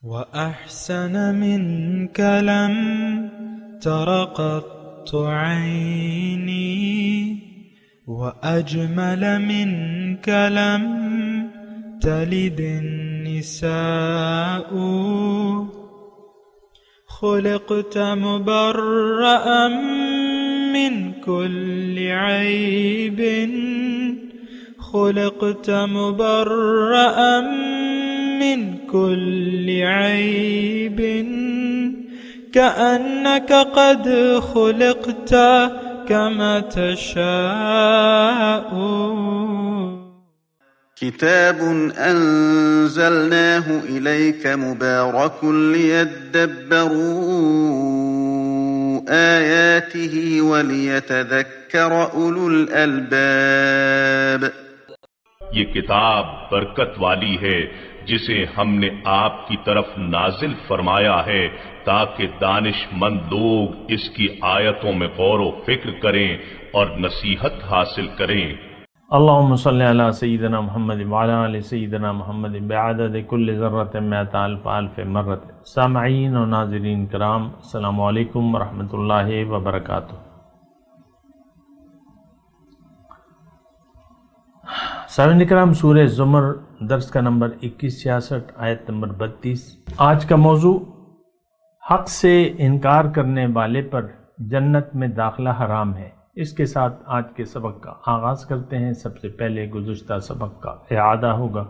وأحسن منك لم تر قط عيني وأجمل منك لم تلد النساء خلقت مبرأ من كل عيب خلقت مبرأ من كل عيب كأنك قد خلقت كما تشاء. كتاب أنزلناه إليك مبارك ليدبروا آياته وليتذكر أولو الألباب. یہ کتاب برکت والی ہے جسے ہم نے آپ کی طرف نازل فرمایا ہے تاکہ دانش مند لوگ اس کی آیتوں میں غور و فکر کریں اور نصیحت حاصل کریں. اللہم صلی علی سیدنا محمد وعلی آل سیدنا محمد بعدد کل ذرۃ مئۃ الف الف مرۃ. سامعین و ناظرین کرام، السلام علیکم ورحمۃ اللہ وبرکاتہ. سامعین کرام، سورہ زمر درس کا نمبر 2166 آیت نمبر 32. آج کا موضوع حق سے انکار کرنے والے پر جنت میں داخلہ حرام ہے. اس کے ساتھ آج کے سبق کا آغاز کرتے ہیں. سب سے پہلے گزشتہ سبق کا اعادہ ہوگا.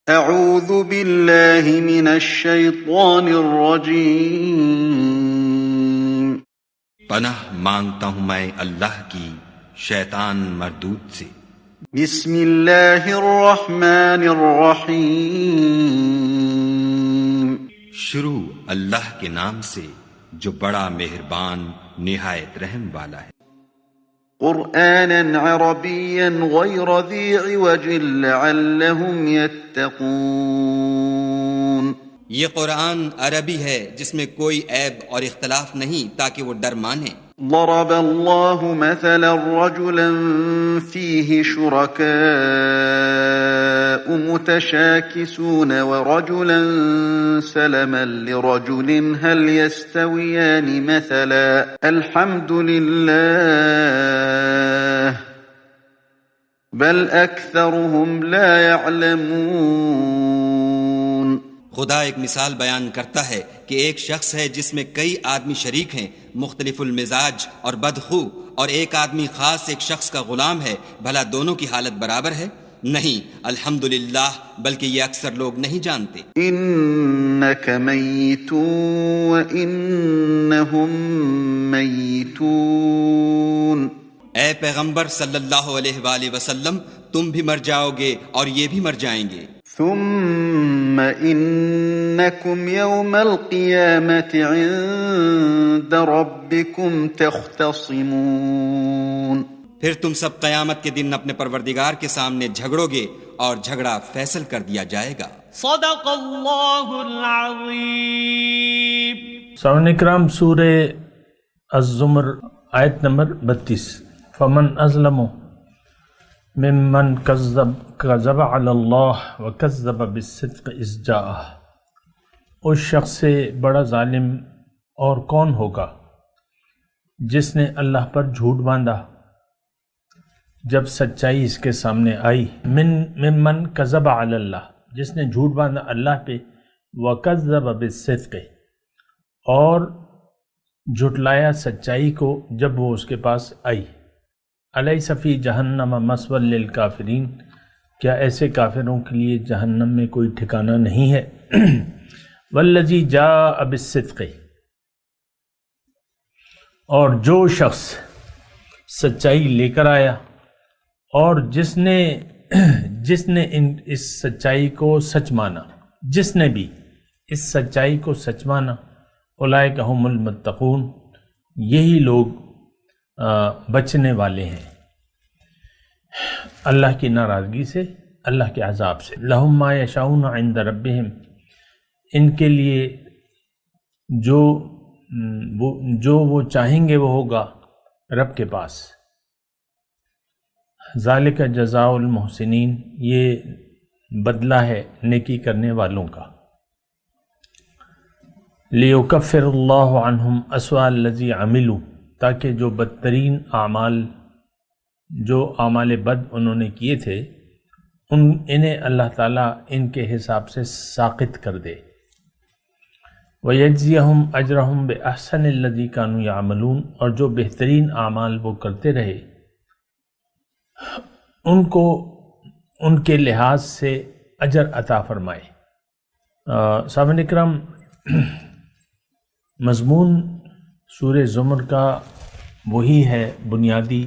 اعوذ باللہ من الشیطان الرجیم. پناہ مانگتا ہوں میں اللہ کی شیطان مردود سے. بسم اللہ الرحمن الرحیم. شروع اللہ کے نام سے جو بڑا مہربان نہایت رحم والا ہے. قرآنا عربيا غير ذي عوج لعلهم يتقون. یہ قرآن عربی ہے جس میں کوئی عیب اور اختلاف نہیں تاکہ وہ ڈر مانیں. ضرب الله مثلا رجلا فيه شركاء متشاكسون ورجلا سلما لرجل هل يستويان مثلا الحمد لله بل أكثرهم لا يعلمون. خدا ایک مثال بیان کرتا ہے کہ ایک شخص ہے جس میں کئی آدمی شریک ہیں، مختلف المزاج اور بدخو، اور ایک آدمی خاص ایک شخص کا غلام ہے. بھلا دونوں کی حالت برابر ہے؟ نہیں، الحمدللہ، بلکہ یہ اکثر لوگ نہیں جانتے. انک میت وانہم میتون. اے پیغمبر صلی اللہ علیہ وآلہ وسلم، تم بھی مر جاؤ گے اور یہ بھی مر جائیں گے. ثم انکم یوم القیامت عند ربکم تختصمون. پھر تم سب قیامت کے دن اپنے پروردگار کے سامنے جھگڑو گے اور جھگڑا فیصل کر دیا جائے گا. صدق اللہ العظیم. سامعین کرام، سورہ الزمر آیت نمبر 32. فمن ازلم ممن کذب علی اللہ وکذب بالصدق اذ جاءہ. اس شخص سے بڑا ظالم اور کون ہوگا جس نے اللہ پر جھوٹ باندھا جب سچائی اس کے سامنے آئی. ممن کذب علی اللہ، جس نے جھوٹ باندھا اللہ پہ، وکذب بالصدق، اور جھٹلایا سچائی کو جب وہ اس کے پاس آئی. الیس فی جہنم مثوی للکافرین، کیا ایسے کافروں کے لیے جہنم میں کوئی ٹھکانہ نہیں ہے. والذی جاء بالصدق، اور جو شخص سچائی لے کر آیا اور جس نے اس سچائی کو سچ مانا، جس نے بھی اس سچائی کو سچ مانا، اولئک ھم المتقون، یہی لوگ بچنے والے ہیں اللہ کی ناراضگی سے، اللہ کے عذاب سے. لہم ما یشاؤون عند ربہم، ان کے لیے جو وہ چاہیں گے وہ ہوگا رب کے پاس. ذالک جزاء المحسنین، یہ بدلہ ہے نیکی کرنے والوں کا. لیکفر اللہ عنہم اسوأ الذی عملوا، تاکہ جو بدترین اعمال، جو اعمال بد انہوں نے کیے تھے، انہیں اللہ تعالیٰ ان کے حساب سے ساقط کر دے۔ وَيَجْزِيَهُمْ أَجْرَهُمْ بِأَحْسَنِ الَّذِي كَانُوا يَعْمَلُونَ، اور جو بہترین اعمال وہ کرتے رہے ان کو ان کے لحاظ سے اجر عطا فرمائے۔ سامعین اکرام، مضمون سورہ زمر کا وہی ہے بنیادی،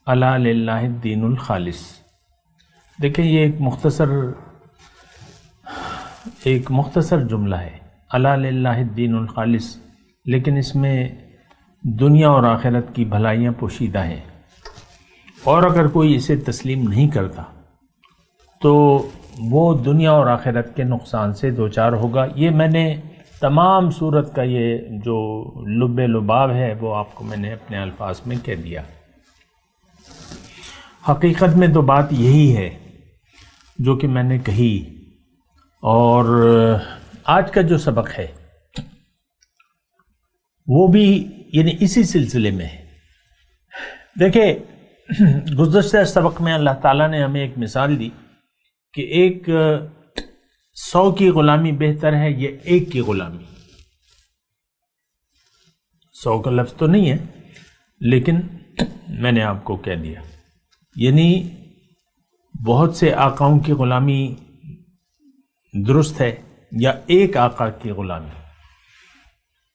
الا للہ الدین الخالص۔ دیکھیں یہ ایک مختصر جملہ ہے، الا للہ الدین الخالص، لیکن اس میں دنیا اور آخرت کی بھلائیاں پوشیدہ ہیں، اور اگر کوئی اسے تسلیم نہیں کرتا تو وہ دنیا اور آخرت کے نقصان سے دوچار ہوگا۔ یہ میں نے تمام صورت کا یہ جو لب لباب ہے وہ آپ کو میں نے اپنے الفاظ میں کہہ دیا۔ حقیقت میں تو بات یہی ہے جو کہ میں نے کہی، اور آج کا جو سبق ہے وہ بھی یعنی اسی سلسلے میں ہے۔ دیکھیں گزشتہ سبق میں اللہ تعالیٰ نے ہمیں ایک مثال دی کہ ایک 100 کی غلامی بہتر ہے یہ ایک کی غلامی۔ 100 کا لفظ تو نہیں ہے لیکن میں نے آپ کو کہہ دیا، یعنی بہت سے آقاؤں کی غلامی درست ہے یا ایک آقا کی غلامی۔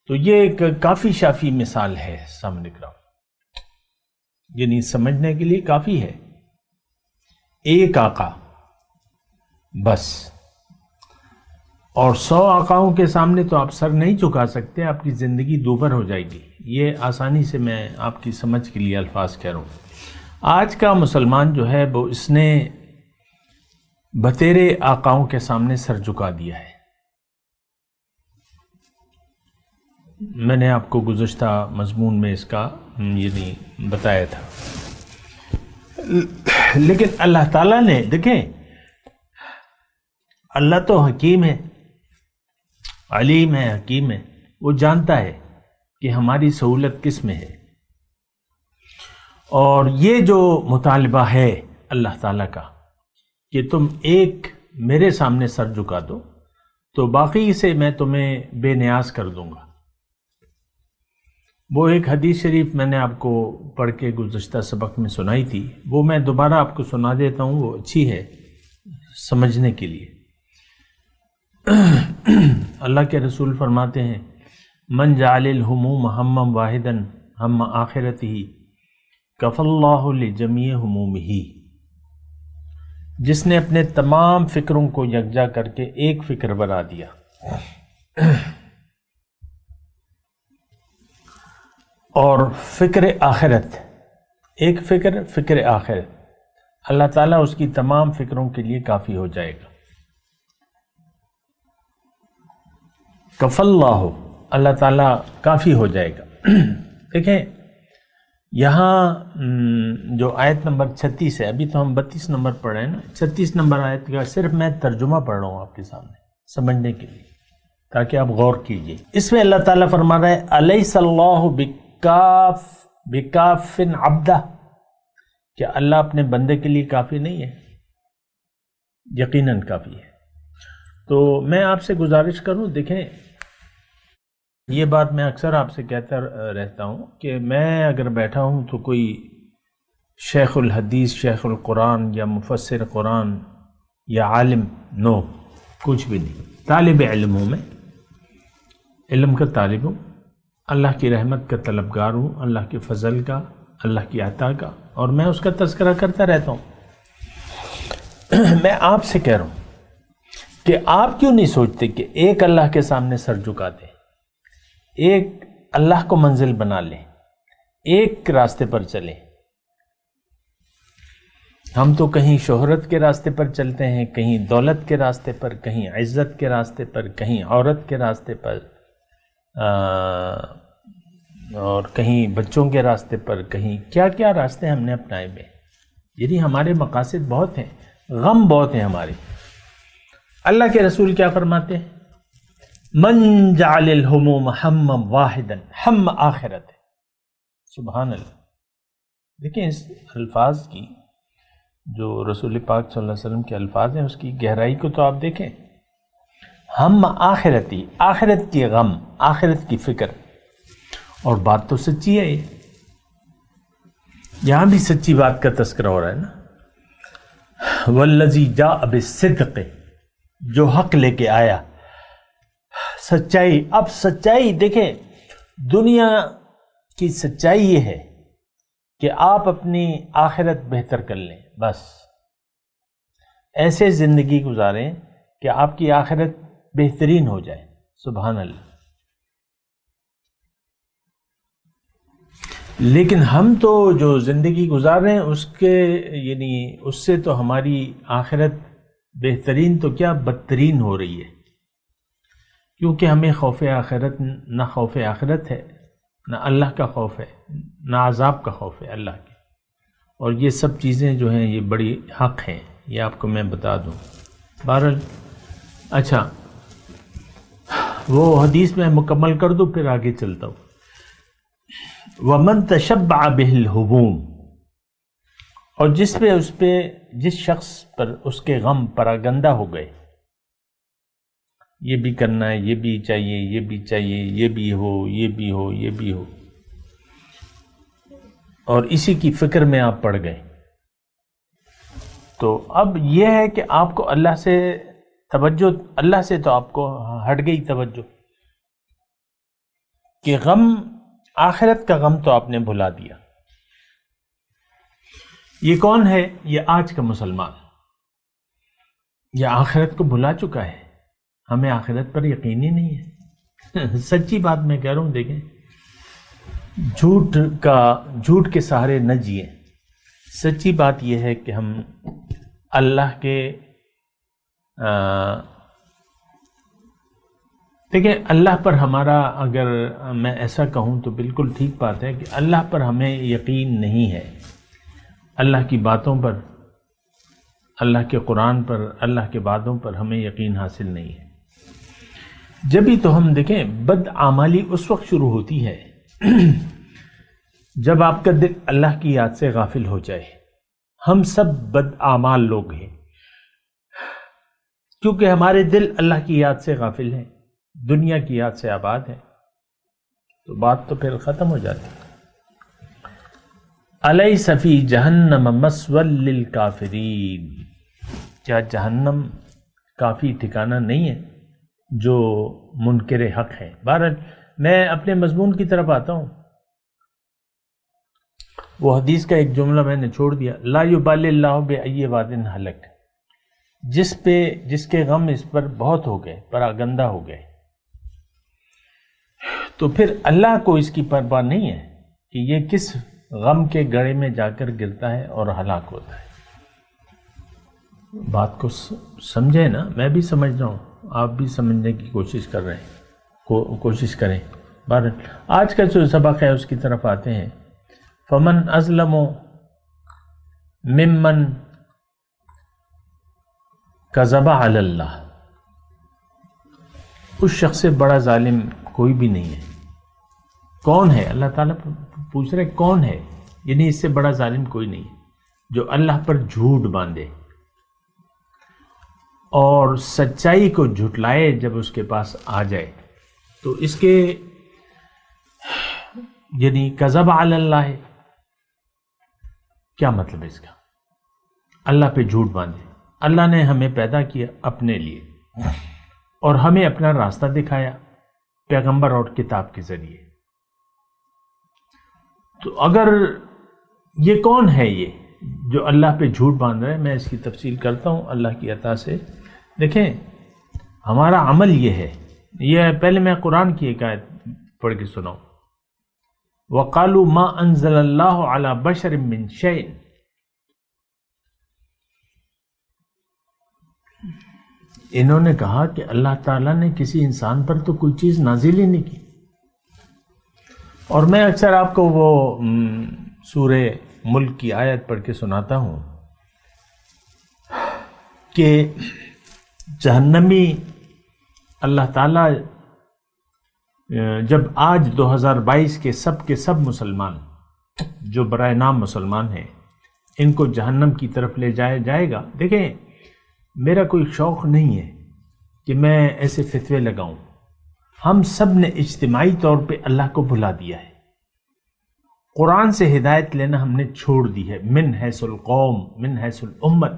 تو یہ ایک کافی شافی مثال ہے سامنے کرو، یعنی سمجھنے کے لیے کافی ہے۔ ایک آقا بس، اور 100 آقاؤں کے سامنے تو آپ سر نہیں جھکا سکتے، آپ کی زندگی دوبر ہو جائے گی۔ یہ آسانی سے میں آپ کی سمجھ کے لیے الفاظ کہہ رہا ہوں۔ آج کا مسلمان جو ہے وہ اس نے بتیرے آقاؤں کے سامنے سر جھکا دیا ہے۔ میں نے آپ کو گزشتہ مضمون میں اس کا یعنی بتایا تھا، لیکن اللہ تعالیٰ نے، دیکھیں اللہ تو حکیم ہے، علیم ہے، حکیم ہے، وہ جانتا ہے کہ ہماری سہولت کس میں ہے، اور یہ جو مطالبہ ہے اللہ تعالیٰ کا کہ تم ایک میرے سامنے سر جھکا دو تو باقی سے میں تمہیں بے نیاز کر دوں گا۔ وہ ایک حدیث شریف میں نے آپ کو پڑھ کے گزشتہ سبق میں سنائی تھی، وہ میں دوبارہ آپ کو سنا دیتا ہوں، وہ اچھی ہے سمجھنے کے لیے۔ اللہ کے رسول فرماتے ہیں من جعل الہموم ہما واحدا ہم آخرتہ کفی اللہ لجمیع ہمومہ، جس نے اپنے تمام فکروں کو یکجا کر کے ایک فکر بنا دیا۔ اور فکر آخرت، ایک فکر آخرت، اللہ تعالیٰ اس کی تمام فکروں کے لیے کافی ہو جائے گا۔ کف اللہ، اللہ تعالیٰ کافی ہو جائے گا۔ دیکھیں یہاں جو آیت نمبر 36 ہے، ابھی تو ہم 32 نمبر پڑھ رہے ہیں نا، 36 نمبر آیت کا صرف میں ترجمہ پڑھ رہا ہوں آپ کے سامنے سمجھنے کے لیے، تاکہ آپ غور کیجئے۔ اس میں اللہ تعالیٰ فرما رہا ہے الیس اللہ بکاف عبدہ، کیا اللہ اپنے بندے کے لیے کافی نہیں ہے؟ یقیناً کافی ہے۔ تو میں آپ سے گزارش کروں، دیکھیں یہ بات میں اکثر آپ سے کہتا رہتا ہوں کہ میں اگر بیٹھا ہوں تو کوئی شیخ الحدیث، شیخ القرآن یا مفسر قرآن یا عالم نو، کچھ بھی نہیں، طالب علم ہوں، میں علم کا طالب ہوں، اللہ کی رحمت کا طلبگار ہوں، اللہ کے فضل کا، اللہ کی عطا کا، اور میں اس کا تذکرہ کرتا رہتا ہوں۔ میں آپ سے کہہ رہا ہوں کہ آپ کیوں نہیں سوچتے کہ ایک اللہ کے سامنے سر جھکا دیں، ایک اللہ کو منزل بنا لیں، ایک راستے پر چلیں۔ ہم تو کہیں شہرت کے راستے پر چلتے ہیں، کہیں دولت کے راستے پر، کہیں عزت کے راستے پر، کہیں عورت کے راستے پر، اور کہیں بچوں کے راستے پر، کہیں کیا کیا راستے ہم نے اپنائے ہوئے۔ یعنی ہمارے مقاصد بہت ہیں، غم بہت ہیں ہمارے۔ اللہ کے رسول کیا فرماتے ہیں؟ من جعل الہموم ہما واحدا، ہم آخرت ہے، سبحان اللہ۔ دیکھیں اس الفاظ کی، جو رسول پاک صلی اللہ علیہ وسلم کے الفاظ ہیں، اس کی گہرائی کو تو آپ دیکھیں۔ ہم آخرتی، آخرت کی غم، آخرت کی فکر، اور بات تو سچی ہے، یہاں بھی سچی بات کا تذکرہ ہو رہا ہے نا۔ والذی جاء بالصدق، جو حق لے کے آیا، سچائی۔ اب سچائی دیکھیں، دنیا کی سچائی یہ ہے کہ آپ اپنی آخرت بہتر کر لیں، بس ایسے زندگی گزاریں کہ آپ کی آخرت بہترین ہو جائے، سبحان اللہ۔ لیکن ہم تو جو زندگی گزار رہے ہیں اس کے یعنی اس سے تو ہماری آخرت بہترین تو کیا بدترین ہو رہی ہے، کیونکہ ہمیں خوف آخرت، نہ خوف آخرت ہے، نہ اللہ کا خوف ہے، نہ عذاب کا خوف ہے اللہ کے۔ اور یہ سب چیزیں جو ہیں یہ بڑی حق ہیں، یہ آپ کو میں بتا دوں۔ بہرحال اچھا، وہ حدیث میں مکمل کر دوں پھر آگے چلتا ہوں۔ وَمَن تَشَبَّعَ بِهِ الْهُبُومُ، اور جس شخص پر اس کے غم پراگندہ ہو گئے، یہ بھی کرنا ہے، یہ بھی چاہیے، یہ بھی چاہیے، یہ بھی ہو، یہ بھی ہو، یہ بھی ہو، اور اسی کی فکر میں آپ پڑ گئے، تو اب یہ ہے کہ آپ کو اللہ سے توجہ، اللہ سے تو آپ کو ہٹ گئی توجہ، کہ غم، آخرت کا غم تو آپ نے بھلا دیا۔ یہ کون ہے؟ یہ آج کا مسلمان، یہ آخرت کو بھلا چکا ہے، ہمیں آخرت پر یقین ہی نہیں ہے۔ سچی بات میں کہہ رہا ہوں، دیکھیں، جھوٹ کے سہارے نہ جئیں۔ سچی بات یہ ہے کہ ہم اللہ کے دیکھیں، اللہ پر ہمارا، اگر میں ایسا کہوں تو بالکل ٹھیک بات ہے کہ اللہ پر ہمیں یقین نہیں ہے، اللہ کی باتوں پر، اللہ کے قرآن پر، اللہ کے وعدوں پر ہمیں یقین حاصل نہیں ہے۔ جب ہی تو ہم دیکھیں، بدعمالی اس وقت شروع ہوتی ہے جب آپ کا دل اللہ کی یاد سے غافل ہو جائے۔ ہم سب بدعمال لوگ ہیں کیونکہ ہمارے دل اللہ کی یاد سے غافل ہیں، دنیا کی یاد سے آباد ہے، تو بات تو پھر ختم ہو جاتی ہے۔ الیس فی جہنم مثوی للکافرین، کیا جہنم کافی ٹھکانہ نہیں ہے جو منکر حق ہے؟ بہرحال میں اپنے مضمون کی طرف آتا ہوں۔ وہ حدیث کا ایک جملہ میں نے چھوڑ دیا، لا یبالی اللہ بأی واد ہلک، جس کے غم اس پر بہت ہو گئے، پراگندہ ہو گئے، تو پھر اللہ کو اس کی پرواہ نہیں ہے کہ یہ کس غم کے گڑھے میں جا کر گرتا ہے اور ہلاک ہوتا ہے۔ بات کو سمجھے نا، میں بھی سمجھ رہا ہوں، آپ بھی سمجھنے کی کوشش کر رہے ہیں، کوشش کریں۔ بہرحال آج کا جو سبق ہے اس کی طرف آتے ہیں۔ فمن ازلم ممن کذب علی اللہ، اس شخص سے بڑا ظالم کوئی بھی نہیں ہے۔ کون ہے؟ اللہ تعالیٰ پوچھ رہے کون ہے، یعنی اس سے بڑا ظالم کوئی نہیں جو اللہ پر جھوٹ باندھے اور سچائی کو جھٹلائے جب اس کے پاس آ جائے، تو اس کے یعنی کذب علی اللہ ہے، کیا مطلب ہے اس کا؟ اللہ پہ جھوٹ باندھے۔ اللہ نے ہمیں پیدا کیا اپنے لیے اور ہمیں اپنا راستہ دکھایا پیغمبر اور کتاب کے ذریعے، تو اگر یہ کون ہے یہ جو اللہ پہ جھوٹ باندھ رہا ہے؟ میں اس کی تفصیل کرتا ہوں اللہ کی عطا سے۔ دیکھیں، ہمارا عمل یہ ہے، یہ پہلے میں قرآن کی ایک آیت پڑھ کے سناؤں۔ وَقَالُوا مَا أَنزَلَ اللَّهُ عَلَى بَشَرٍ مِّن شَيْءٍ، انہوں نے کہا کہ اللہ تعالیٰ نے کسی انسان پر تو کوئی چیز نازل ہی نہیں کی۔ اور میں اکثر آپ کو وہ سورہ ملک کی آیت پڑھ کے سناتا ہوں کہ جہنمی اللہ تعالیٰ جب آج 2022 کے سب مسلمان جو برائے نام مسلمان ہیں ان کو جہنم کی طرف لے جایا جائے گا. دیکھیں میرا کوئی شوق نہیں ہے کہ میں ایسے فتوے لگاؤں. ہم سب نے اجتماعی طور پہ اللہ کو بھلا دیا ہے. قرآن سے ہدایت لینا ہم نے چھوڑ دی ہے. من حیث القوم من حیث الامت.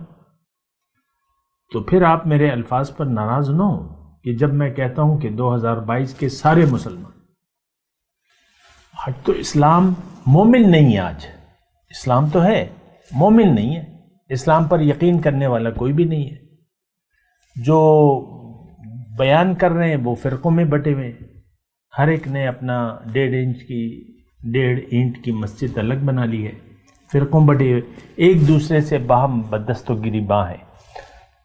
تو پھر آپ میرے الفاظ پر ناراض نہ ہوں کہ جب میں کہتا ہوں کہ 2022 کے سارے مسلمان. تو اسلام مومن نہیں ہے. آج اسلام تو ہے مومن نہیں ہے. اسلام پر یقین کرنے والا کوئی بھی نہیں ہے. جو بیان کر رہے ہیں وہ فرقوں میں بٹے ہوئے ہیں. ہر ایک نے اپنا 1.5 اینٹ کی مسجد الگ بنا لی ہے. فرقوں بٹے ہوئے ایک دوسرے سے باہم بدست و گریباں ہیں.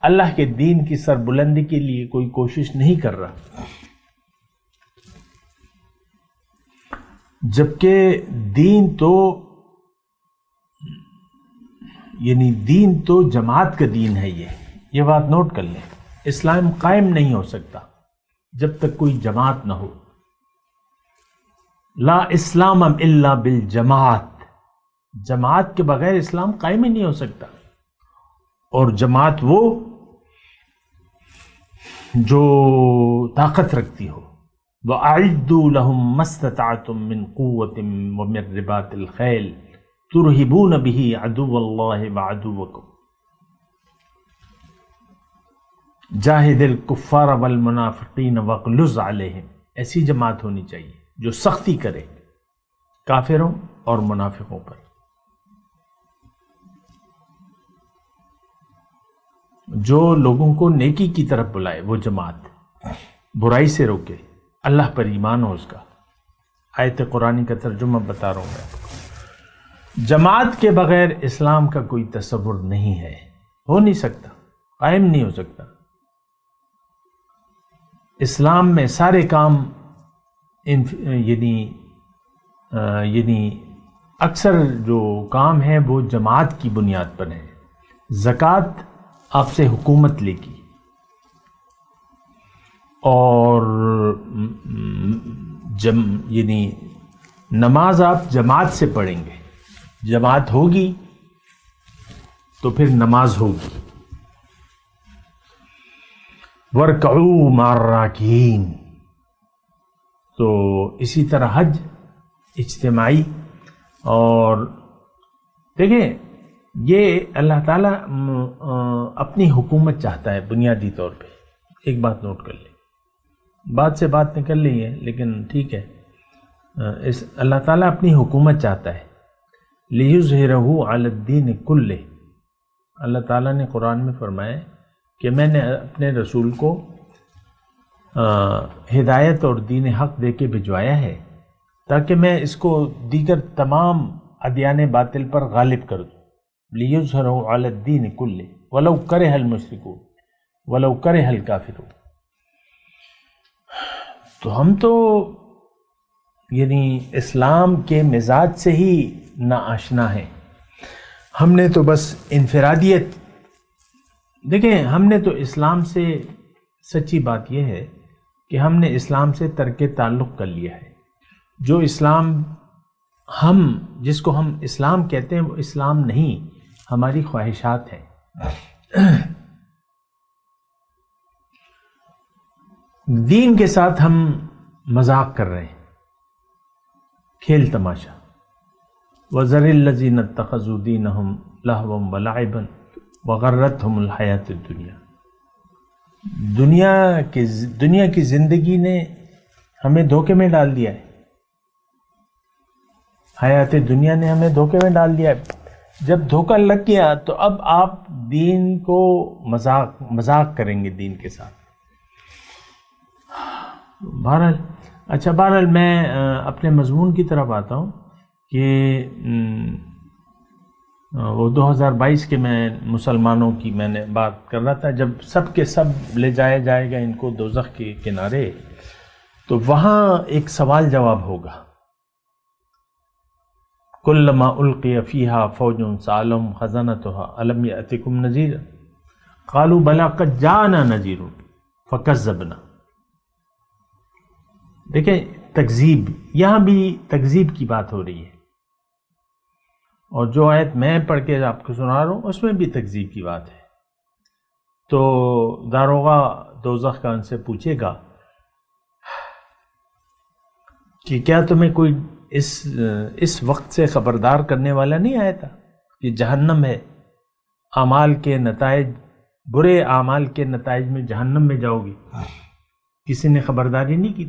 اللہ کے دین کی سربلندی کے لیے کوئی کوشش نہیں کر رہا. جبکہ دین تو جماعت کا دین ہے. یہ بات نوٹ کر لیں. اسلام قائم نہیں ہو سکتا جب تک کوئی جماعت نہ ہو. لا اسلام الا بالجماعت. جماعت کے بغیر اسلام قائم ہی نہیں ہو سکتا. اور جماعت وہ جو طاقت رکھتی ہو. وَأَعِدُّوا لَهُم مَّا اسْتَطَعْتُم مِّن قُوَّةٍ وَمِن رِّبَاطِ الْخَيْلِ تُرْهِبُونَ بِهِ عَدُوَّ اللَّهِ وَعَدُوَّكُمْ جاہد الکفار والمنافقین وغلظ علیہم. ایسی جماعت ہونی چاہیے جو سختی کرے کافروں اور منافقوں پر. جو لوگوں کو نیکی کی طرف بلائے وہ جماعت. برائی سے روکے. اللہ پر ایمان ہو اس کا. آیت قرآنی کا ترجمہ بتا رہا ہوں میں. جماعت کے بغیر اسلام کا کوئی تصور نہیں ہے. ہو نہیں سکتا. قائم نہیں ہو سکتا. اسلام میں سارے کام یعنی اکثر جو کام ہیں وہ جماعت کی بنیاد پر ہیں. زکوٰۃ آپ سے حکومت لے گی اور نماز آپ جماعت سے پڑھیں گے. جماعت ہوگی تو پھر نماز ہوگی. وَارْكَعُوا مَعَ الرَّاكِعِينَ. تو اسی طرح حج اجتماعی. اور دیکھیں یہ اللہ تعالیٰ اپنی حکومت چاہتا ہے بنیادی طور پہ. ایک بات نوٹ کر لیں. بات سے بات نکل رہی ہے لیکن ٹھیک ہے. اللہ تعالیٰ اپنی حکومت چاہتا ہے. لِيُظْهِرَهُ عَلَى الدِّينِ كُلِّهِ. اللہ تعالیٰ نے قرآن میں فرمایا کہ میں نے اپنے رسول کو ہدایت اور دین حق دے کے بھجوایا ہے تاکہ میں اس کو دیگر تمام ادیان باطل پر غالب کر دوں. لِيُظْهِرَهُ عَلَى الدِّينِ كُلِّهِ وَلَوْ كَرِهَ الْمُشْرِكُونَ وَلَوْ كَرِهَ الْكَافِرُونَ. تو ہم تو اسلام کے مزاج سے ہی ناآشنا ہیں. ہم نے تو بس انفرادیت. دیکھیں ہم نے تو اسلام سے سچی بات یہ ہے کہ ہم نے اسلام سے ترک تعلق کر لیا ہے. جو اسلام جس کو ہم اسلام کہتے ہیں وہ اسلام نہیں، ہماری خواہشات ہیں. دین کے ساتھ ہم مذاق کر رہے ہیں، کھیل تماشا. وَذَرِ الَّذِينَ اتَّخَذُوا دِينَهُمْ لَهْوًا وَلَعِبًا وَغَرَّتْهُمُ الْحَيَاةُ الدُّنْيَا. دنیا کی زندگی نے ہمیں دھوکے میں ڈال دیا ہے. حیات دنیا نے ہمیں دھوکے میں ڈال دیا ہے. جب دھوکہ لگ گیا تو اب آپ دین کو مذاق کریں گے دین کے ساتھ. بہرحال میں اپنے مضمون کی طرف آتا ہوں کہ وہ 2022 کے میں مسلمانوں کی میں نے بات کر رہا تھا. جب سب کے سب لے جایا جائے گا ان کو دوزخ کے کنارے تو وہاں ایک سوال جواب ہوگا. کلما القی فیہا فوج سألہم خزنتہا الم یأتکم نذیر قالوا بلی قد جاءنا نذیر فکذبنا. دیکھیں تکذیب، یہاں بھی تکذیب کی بات ہو رہی ہے، اور جو آیت میں پڑھ کے آپ کو سنا رہا ہوں اس میں بھی تکذیب کی بات ہے۔ تو داروغہ دوزخ کا ان سے پوچھے گا کہ کیا تمہیں کوئی اس وقت سے خبردار کرنے والا نہیں آیا تھا کہ جہنم ہے، اعمال کے نتائج، برے اعمال کے نتائج میں جہنم میں جاؤ گی، کسی نے خبرداری نہیں کی؟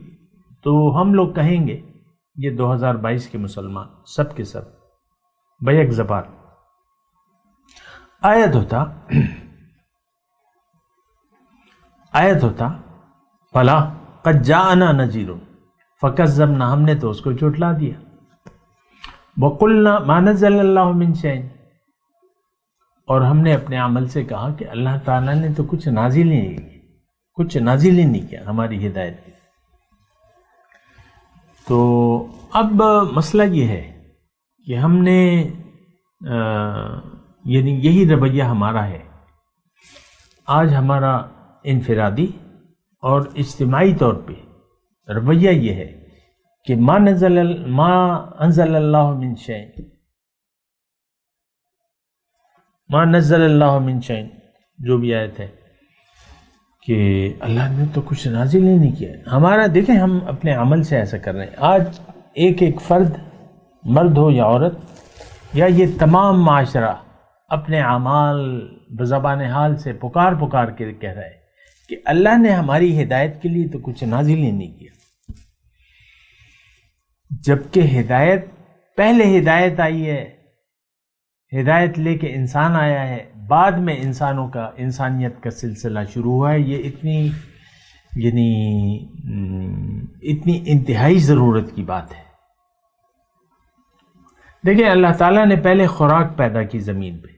تو ہم لوگ کہیں گے، یہ 2022 کے مسلمان سب کے سب بیک زبان آیت ہوتا فلا قد جاءنا نذیر فکذبنا، ہم نے تو اس کو جھٹلا دیا، وقلنا ما نزل اللہ من شیء، اور ہم نے اپنے عمل سے کہا کہ اللہ تعالیٰ نے تو کچھ نازل ہی نہیں کیا ہماری ہدایت کی۔ تو اب مسئلہ یہ ہے کہ ہم نے یعنی یہی رویہ ہمارا ہے آج، ہمارا انفرادی اور اجتماعی طور پہ رویہ یہ ہے کہ ما انزل اللہ من شیء، ما نزل اللہ من شیء، جو بھی آیت ہے کہ اللہ نے تو کچھ نازل ہی نہیں کیا۔ ہمارا دیکھیں، ہم اپنے عمل سے ایسا کر رہے ہیں۔ آج ایک فرد، مرد ہو یا عورت، یا یہ تمام معاشرہ اپنے اعمال بزبان حال سے پکار کے کہہ رہا ہے کہ اللہ نے ہماری ہدایت کے لیے تو کچھ نازل ہی نہیں کیا، جبکہ ہدایت پہلے ہدایت آئی ہے، ہدایت لے کے انسان آیا ہے، بعد میں انسانیت کا سلسلہ شروع ہوا ہے۔ یہ اتنی انتہائی ضرورت کی بات ہے۔ دیکھیں، اللہ تعالیٰ نے پہلے خوراک پیدا کی زمین پہ،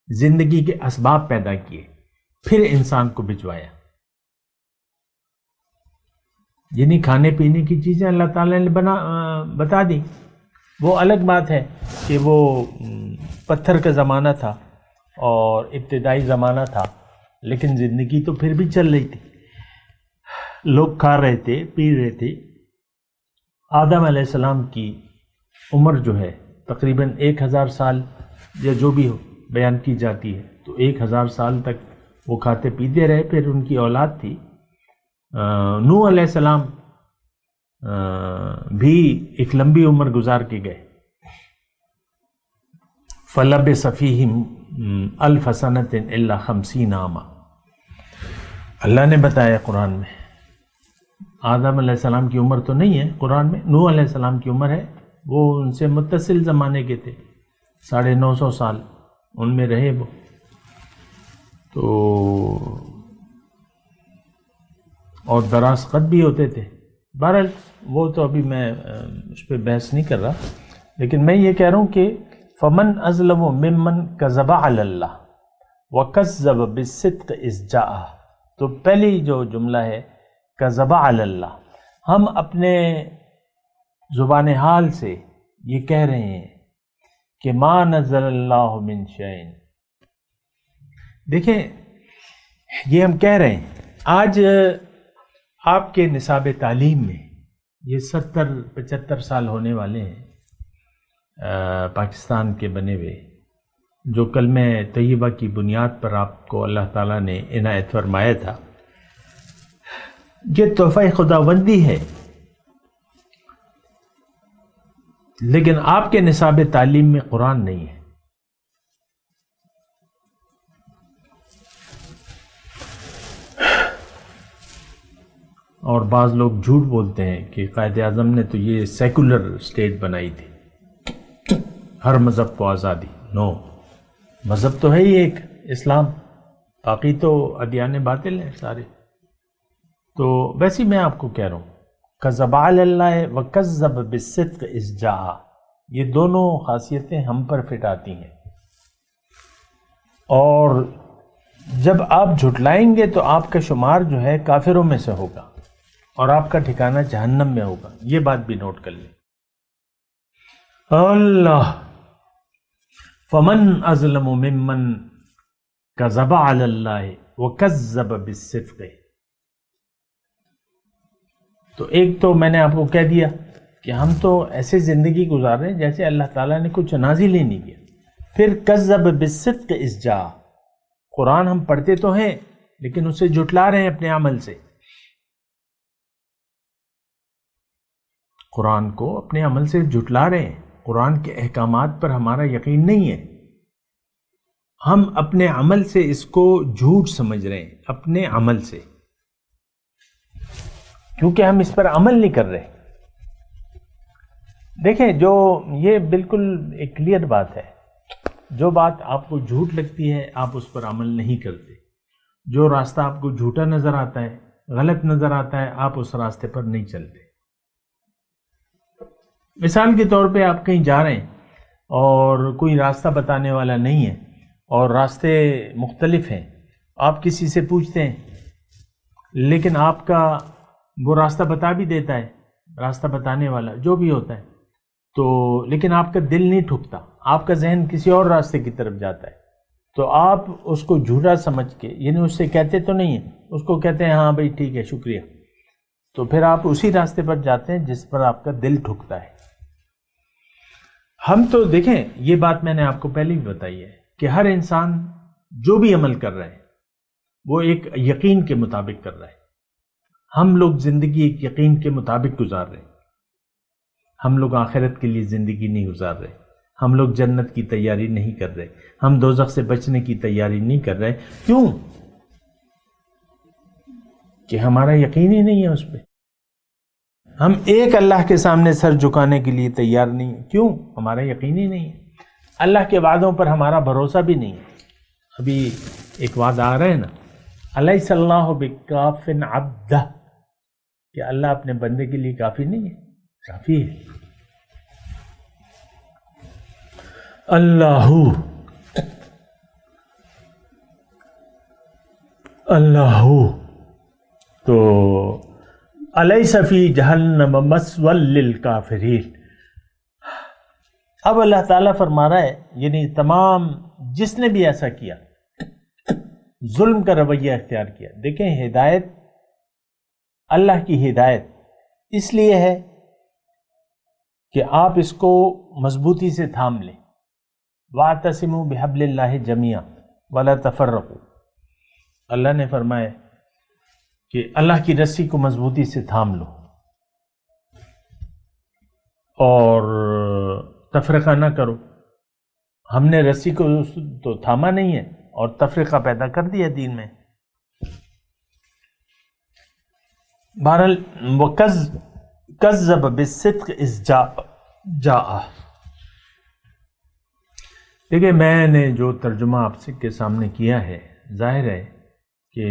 زندگی کے اسباب پیدا کیے، پھر انسان کو بھجوایا۔ یعنی کھانے پینے کی چیزیں اللہ تعالیٰ نے بتا دی۔ وہ الگ بات ہے کہ وہ پتھر کا زمانہ تھا اور ابتدائی زمانہ تھا، لیکن زندگی تو پھر بھی چل رہی تھی، لوگ کھا رہے تھے، پی رہے تھے۔ آدم علیہ السلام کی عمر جو ہے تقریباً 1000 سال یا جو بھی ہو بیان کی جاتی ہے، تو 1000 سال تک وہ کھاتے پیتے رہے۔ پھر ان کی اولاد تھی، نوح علیہ السلام بھی ایک لمبی عمر گزار کے گئے۔ فَلَبِثَ فِيهِمْ أَلْفَ سَنَةٍ إِلَّا 50 عاما، اللہ نے بتایا قرآن میں۔ آدم علیہ السلام کی عمر تو نہیں ہے قرآن میں، نوح علیہ السلام کی عمر ہے، وہ ان سے متصل زمانے کے تھے، 950 سال ان میں رہے وہ۔ تو اور دراز قد بھی ہوتے تھے۔ بہرحال وہ تو ابھی میں اس پہ بحث نہیں کر رہا، لیکن میں یہ کہہ رہا ہوں کہ فمن اظلم ممن کذب علی اللہ وکذب بالصدق اذ جاءہ، تو پہلی جو جملہ ہے کذب علی اللہ، ہم اپنے زبان حال سے یہ کہہ رہے ہیں کہ ما نزل اللہ من شیء۔ دیکھیں، یہ ہم کہہ رہے ہیں آج آپ کے نصاب تعلیم میں، یہ 70-75 سال ہونے والے ہیں پاکستان کے بنے ہوئے، جو کلمہ طیبہ کی بنیاد پر آپ کو اللہ تعالیٰ نے عنایت فرمایا تھا، یہ تحفہ خداوندی ہے، لیکن آپ کے نصاب تعلیم میں قرآن نہیں ہے۔ اور بعض لوگ جھوٹ بولتے ہیں کہ قائد اعظم نے تو یہ سیکولر اسٹیٹ بنائی تھی، ہر مذہب کو آزادی۔ نو، مذہب تو ہے ہی ایک اسلام، باقی تو ادیان باطل ہیں سارے۔ تو ویسے میں آپ کو کہہ رہا ہوں کذب علی اللہ وکذب بالصدق اذ جاء، یہ دونوں خاصیتیں ہم پر فٹ آتی ہیں، اور جب آپ جھٹلائیں گے تو آپ کا شمار جو ہے کافروں میں سے ہوگا، اور آپ کا ٹھکانہ جہنم میں ہوگا، یہ بات بھی نوٹ کر لیں۔ اللہ، فمن اظلم ممن کذب علی اللہ وکذب بالصدق، تو ایک تو میں نے آپ کو کہہ دیا کہ ہم تو ایسے زندگی گزار رہے ہیں جیسے اللہ تعالیٰ نے کچھ نازل ہی نہیں کیا. پھر کذب بالصدق اذ جاء، قرآن ہم پڑھتے تو ہیں لیکن اسے جھٹلا رہے ہیں اپنے عمل سے. قرآن کو اپنے عمل سے جھٹلا رہے ہیں. قرآن کے احکامات پر ہمارا یقین نہیں ہے. ہم اپنے عمل سے اس کو جھوٹ سمجھ رہے ہیں، اپنے عمل سے، کیونکہ ہم اس پر عمل نہیں کر رہے. دیکھیں، جو یہ بالکل ایک کلیئر بات ہے، جو بات آپ کو جھوٹ لگتی ہے آپ اس پر عمل نہیں کرتے. جو راستہ آپ کو جھوٹا نظر آتا ہے، غلط نظر آتا ہے، آپ اس راستے پر نہیں چلتے. مثال کے طور پہ آپ کہیں جا رہے ہیں اور کوئی راستہ بتانے والا نہیں ہے اور راستے مختلف ہیں. آپ کسی سے پوچھتے ہیں لیکن آپ کا وہ راستہ بتا بھی دیتا ہے، راستہ بتانے والا جو بھی ہوتا ہے، تو لیکن آپ کا دل نہیں ٹھکتا، آپ کا ذہن کسی اور راستے کی طرف جاتا ہے. تو آپ اس کو جھوٹا سمجھ کے، یعنی اس سے کہتے تو نہیں ہیں، اس کو کہتے ہیں ہاں بھائی ٹھیک ہے شکریہ، تو پھر آپ اسی راستے پر جاتے ہیں جس پر آپ کا دل ٹھکتا ہے. ہم تو دیکھیں، یہ بات میں نے آپ کو پہلے بھی بتائی ہے کہ ہر انسان جو بھی عمل کر رہا ہے وہ ایک یقین کے مطابق کر رہا ہے. ہم لوگ زندگی ایک یقین کے مطابق گزار رہے ہیں. ہم لوگ آخرت کے لیے زندگی نہیں گزار رہے. ہم لوگ جنت کی تیاری نہیں کر رہے. ہم دوزخ سے بچنے کی تیاری نہیں کر رہے. کیوں؟ کہ ہمارا یقین ہی نہیں ہے اس پہ. ہم ایک اللہ کے سامنے سر جھکانے کے لیے تیار نہیں ہیں. کیوں؟ ہمارا یقین ہی نہیں ہے. اللہ کے وعدوں پر ہمارا بھروسہ بھی نہیں ہے. ابھی ایک وعدہ آ رہا ہے نا، الیس اللہ بکاف عبدہ، کہ اللہ اپنے بندے کے لیے کافی نہیں ہے؟ کافی ہے. اللہ تو الیس فی جہنم مثوی للکافرین. اب اللہ تعالیٰ فرما رہا ہے، یعنی تمام جس نے بھی ایسا کیا، ظلم کا رویہ اختیار کیا. دیکھیں، ہدایت، اللہ کی ہدایت اس لیے ہے کہ آپ اس کو مضبوطی سے تھام لیں. وَاعْتَصِمُوا بِحَبْلِ اللَّهِ جَمِيعًا وَلَا تَفَرَّقُوا. اللہ نے فرمایا کہ اللہ کی رسی کو مضبوطی سے تھام لو اور تفرقہ نہ کرو. ہم نے رسی کو تو تھاما نہیں ہے اور تفرقہ پیدا کر دیا دین میں. بہرحال وَكَذَّبَ بِالصِّدْقِ إِذْ جَاءَ. دیکھیں، میں نے جو ترجمہ آپ کے سامنے کیا ہے، ظاہر ہے کہ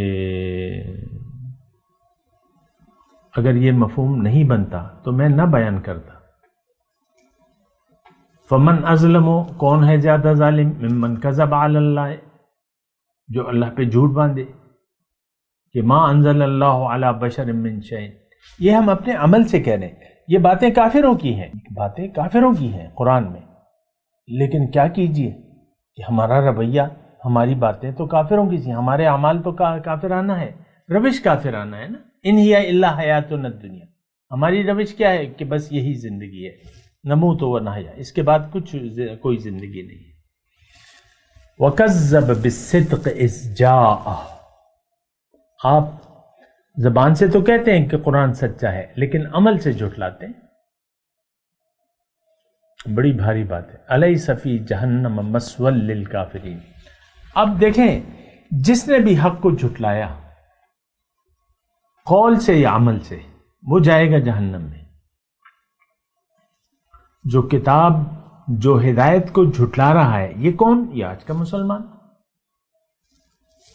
اگر یہ مفہوم نہیں بنتا تو میں نہ بیان کرتا. فمن ازلم، کون ہے زیادہ ظالم، ممن کذب علی اللہ، جو اللہ پہ جھوٹ باندھے کہ ما انزل اللہ علی بشر من شیء. یہ ہم اپنے عمل سے کہہ رہے ہیں. یہ باتیں کافروں کی ہیں، باتیں کافروں کی ہیں قرآن میں. لیکن کیا کیجئے کہ ہمارا رویہ، ہماری باتیں تو کافروں کی تھیں، ہمارے اعمال تو کافرانہ ہے، روش کافرانہ ہے نا. ان ہی الا حیاتنا الدنیا. ہماری روش کیا ہے کہ بس یہی زندگی ہے، نموت و نحیا، اس کے بعد کوئی زندگی نہیں ہے. وَكَذَّبَ بِالصِّدْقِ إِذْ جَاءَ. آپ زبان سے تو کہتے ہیں کہ قرآن سچا ہے لیکن عمل سے جھٹلاتے ہیں. بڑی بھاری بات ہے. الیس فی جہنم مثوی للکافرین. اب دیکھیں، جس نے بھی حق کو جھٹلایا قول سے یا عمل سے، وہ جائے گا جہنم میں. جو کتاب، جو ہدایت کو جھٹلا رہا ہے، یہ کون؟ یہ آج کا مسلمان.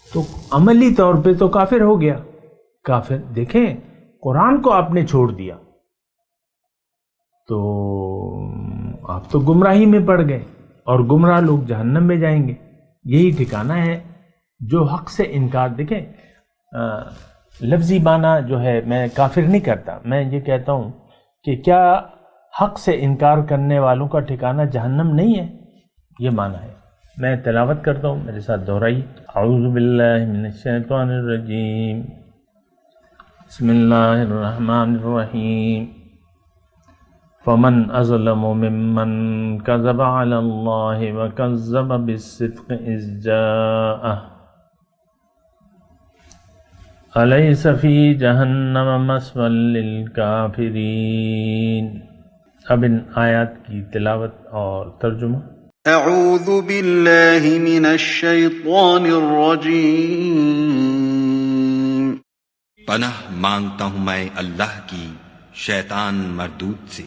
تو عملی طور پہ تو کافر ہو گیا. کافر. دیکھیں، قرآن کو آپ نے چھوڑ دیا تو آپ تو گمراہی میں پڑ گئے، اور گمراہ لوگ جہنم میں جائیں گے. یہی ٹھکانہ ہے جو حق سے انکار. دیکھیں، لفظی معنی جو ہے، میں کافر نہیں کرتا، میں یہ کہتا ہوں کہ کیا حق سے انکار کرنے والوں کا ٹھکانہ جہنم نہیں ہے؟ یہ معنی ہے. میں تلاوت کرتا ہوں، میرے ساتھ دہرائی. اعوذ باللہ من الشیطان الرجیم. بسم اللہ الرحمن الرحیم فمن اظلم ممن کذب علی اللہ وکذب بالصدق اذ جاءہ الیس فی جہنم مثوی للکافرین۔ اب ان آیات کی تلاوت اور ترجمہ۔ اعوذ باللہ من الشیطان الرجیم۔ پناہ مانگتا ہوں میں اللہ کی شیطان مردود سے۔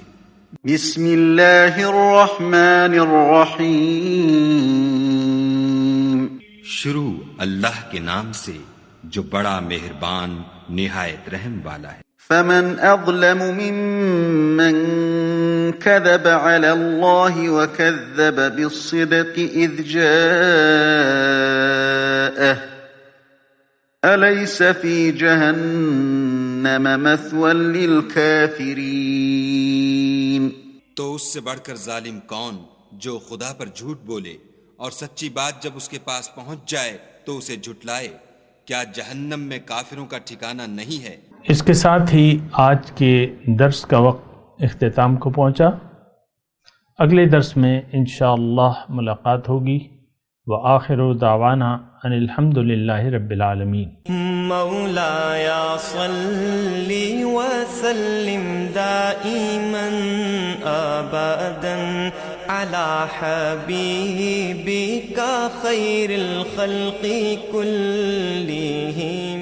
بسم اللہ الرحمن الرحیم۔ شروع اللہ کے نام سے جو بڑا مہربان نہایت رحم والا ہے۔ فمن اظلم ممن كذب على الله وكذب بالصدق اذ جاءه أليس في جهنم مثوى للكافرين۔ تو اس سے بڑھ کر ظالم کون جو خدا پر جھوٹ بولے اور سچی بات جب اس کے پاس پہنچ جائے تو اسے جھٹلائے۔ کیا جہنم میں کافروں کا ٹھکانہ نہیں ہے؟ اس کے ساتھ ہی آج کے درس کا وقت اختتام کو پہنچا۔ اگلے درس میں انشاءاللہ ملاقات ہوگی۔ وآخر دعوانا ان الحمد للہ رب العالمین۔ مولاي صل وسلم دائما ابدا على حبيبك خير الخلق كلهم۔